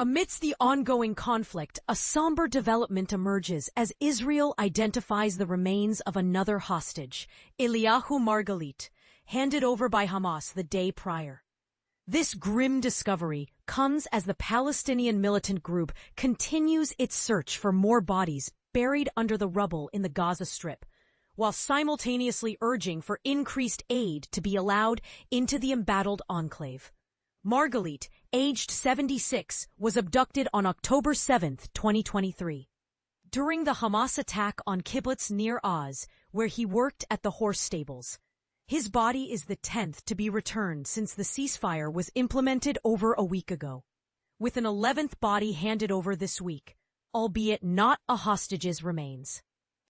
Amidst the ongoing conflict, a somber development emerges as Israel identifies the remains of another hostage, Eliyahu Margalit, handed over by Hamas the day prior. This grim discovery comes as the Palestinian militant group continues its search for more bodies buried under the rubble in the Gaza Strip, while simultaneously urging for increased aid to be allowed into the embattled enclave. Margalit, aged 76, was abducted on October 7, 2023. During the Hamas attack on kibbutz Nir Oz, where he worked at the horse stables. His body is the 10th to be returned since the ceasefire was implemented over a week ago, with an 11th body handed over this week, albeit not a hostage's remains.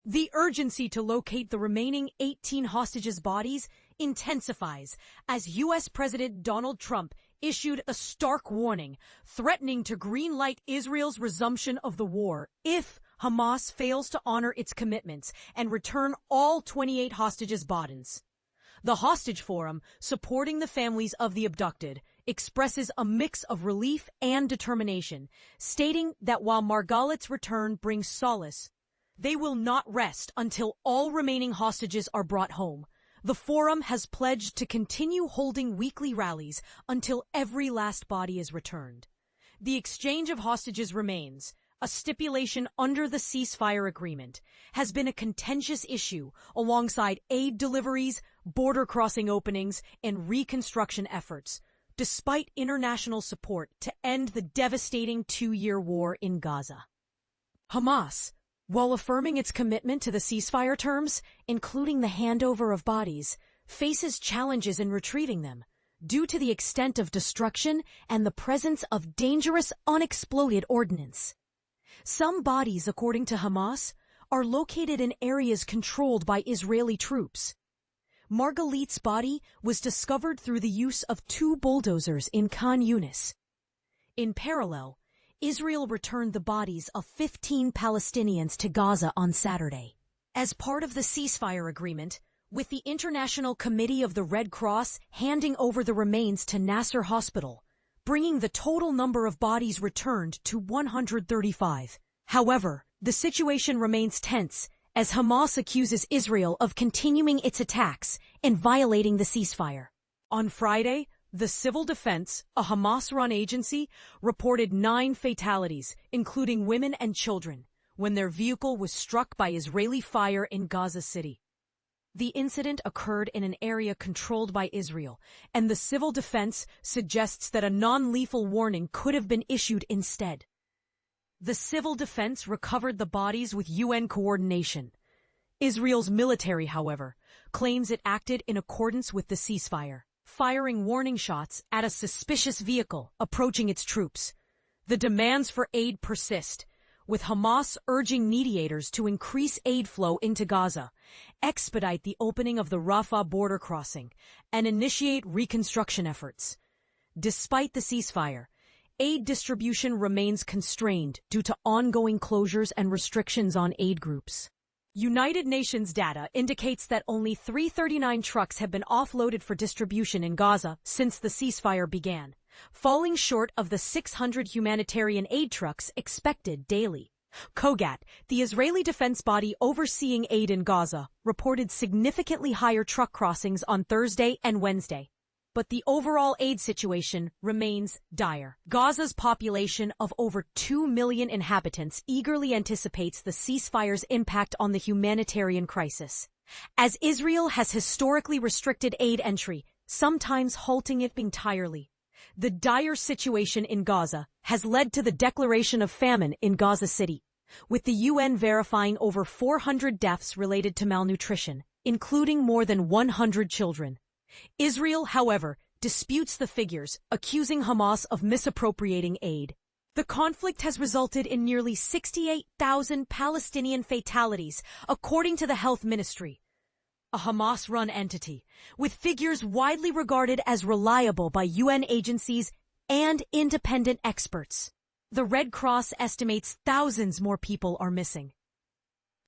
The urgency to locate the remaining 18 hostages' bodies intensifies as U.S. President Donald Trump issued a stark warning, threatening to greenlight Israel's resumption of the war if Hamas fails to honor its commitments and return all 28 hostages' bodies. The Hostage Forum, supporting the families of the abducted, expresses a mix of relief and determination, stating that while Margalit's return brings solace, they will not rest until all remaining hostages are brought home. The forum has pledged to continue holding weekly rallies until every last body is returned. The exchange of hostages remains, a stipulation under the ceasefire agreement, has been a contentious issue alongside aid deliveries, border crossing openings, and reconstruction efforts, despite international support to end the devastating two-year war in Gaza. Hamas, while affirming its commitment to the ceasefire terms, including the handover of bodies, faces challenges in retrieving them due to the extent of destruction and the presence of dangerous unexploded ordnance. Some bodies, according to Hamas, are located in areas controlled by Israeli troops. Margalit's body was discovered through the use of 2 bulldozers in Khan Yunis. In parallel, Israel returned the bodies of 15 Palestinians to Gaza on Saturday. As part of the ceasefire agreement, with the International Committee of the Red Cross handing over the remains to Nasser Hospital, bringing the total number of bodies returned to 135. However, the situation remains tense as Hamas accuses Israel of continuing its attacks and violating the ceasefire. On Friday, the Civil Defense, a Hamas-run agency, reported 9 fatalities, including women and children, when their vehicle was struck by Israeli fire in Gaza City. The incident occurred in an area controlled by Israel, and the Civil Defense suggests that a non-lethal warning could have been issued instead. The Civil Defense recovered the bodies with UN coordination. Israel's military, however, claims it acted in accordance with the ceasefire, firing warning shots at a suspicious vehicle approaching its troops. The demands for aid persist, with Hamas urging mediators to increase aid flow into Gaza, expedite the opening of the Rafah border crossing, and initiate reconstruction efforts. Despite the ceasefire, aid distribution remains constrained due to ongoing closures and restrictions on aid groups. United Nations data indicates that only 339 trucks have been offloaded for distribution in Gaza since the ceasefire began, falling short of the 600 humanitarian aid trucks expected daily. Kogat, the Israeli defense body overseeing aid in Gaza, reported significantly higher truck crossings on Thursday and Wednesday. But the overall aid situation remains dire. Gaza's population of over 2 million inhabitants eagerly anticipates the ceasefire's impact on the humanitarian crisis, as Israel has historically restricted aid entry, sometimes halting it entirely. The dire situation in Gaza has led to the declaration of famine in Gaza City, with the UN verifying over 400 deaths related to malnutrition, including more than 100 children. Israel, however, disputes the figures, accusing Hamas of misappropriating aid. The conflict has resulted in nearly 68,000 Palestinian fatalities, according to the Health Ministry, a Hamas-run entity, with figures widely regarded as reliable by UN agencies and independent experts. The Red Cross estimates thousands more people are missing.